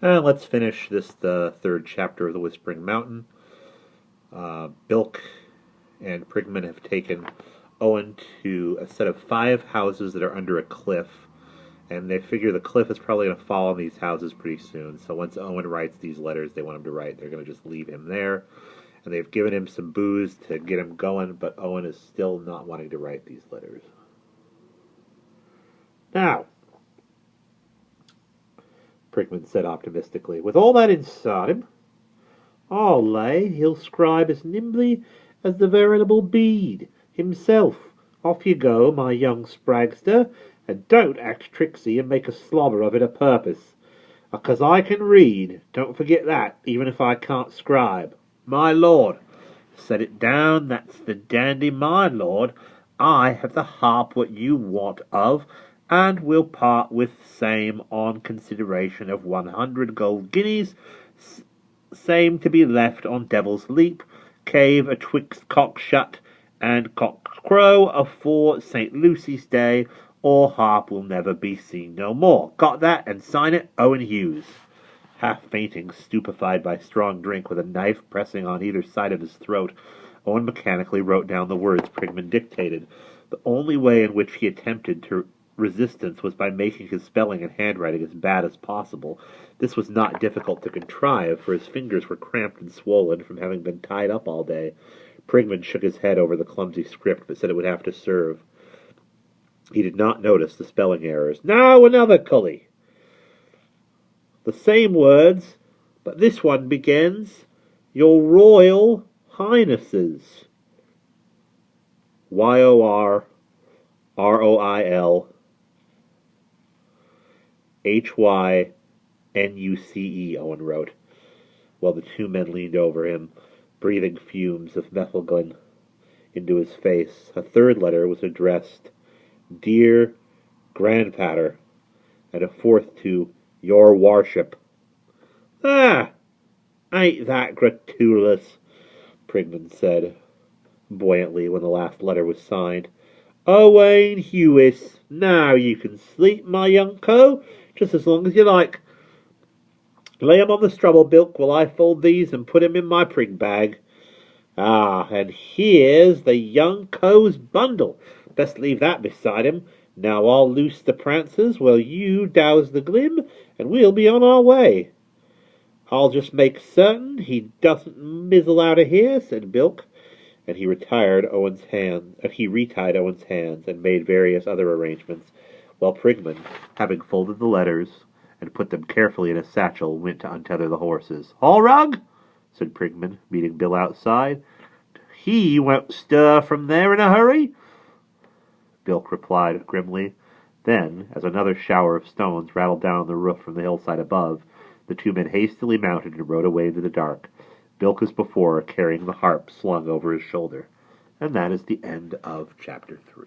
And let's finish the third chapter of the Whispering Mountain. Bilk and Prigman have taken Owen to a set of 5 houses that are under a cliff, and they figure the cliff is probably going to fall on these houses pretty soon. So once Owen writes these letters they want him to write, they're going to just leave him there. And they've given him some booze to get him going, but Owen is still not wanting to write these letters. Now, Prigman said optimistically, with all that inside him, I'll lay he'll scribe as nimbly as the veritable Bede himself. Off you go, my young spragster, and don't act tricksy and make a slobber of it a purpose. 'Cause I can read, don't forget that, even if I can't scribe. My lord, set it down, that's the dandy, my lord. I have the harp what you want of, and will part with same on consideration of 100 gold guineas, same to be left on Devil's Leap, cave atwixt cock-shut and cock-crow afore St. Lucy's Day, or harp will never be seen no more. Got that? And sign it, Owen Hughes. Half fainting, stupefied by strong drink, with a knife pressing on either side of his throat, Owen mechanically wrote down the words Prigman dictated. The only way in which he attempted to resistance was by making his spelling and handwriting as bad as possible. This was not difficult to contrive, for his fingers were cramped and swollen from having been tied up all day. Prigman shook his head over the clumsy script, but said it would have to serve. He did not notice the spelling errors. Now another, Cully. The same words, but this one begins, Your Royal Highnesses. YORROILHYNUCE, Owen wrote, while the 2 men leaned over him, breathing fumes of methylglyn into his face. A third letter was addressed, Dear Grandpater, and a fourth to Your Worship. Ah, ain't that gratuitous, Prigman said buoyantly when the last letter was signed. Owen Hewis, now you can sleep, my young co, just as long as you like. Lay him on the strubble bilk while I fold these and put him in my prig bag. Ah, and here's the young co's bundle. Best leave that beside him. Now I'll loose the prancers while you douse the glim, and we'll be on our way. I'll just make certain he doesn't mizzle out of here, said Bilk, and he retied Owen's hands and made various other arrangements, while Prigman, having folded the letters and put them carefully in a satchel, went to untether the horses. All rug, said Prigman, meeting Bill outside. He won't stir from there in a hurry. Bilk replied grimly. Then, as another shower of stones rattled down on the roof from the hillside above, the 2 men hastily mounted and rode away into the dark, Bilk as before carrying the harp slung over his shoulder. And that is the end of Chapter 3.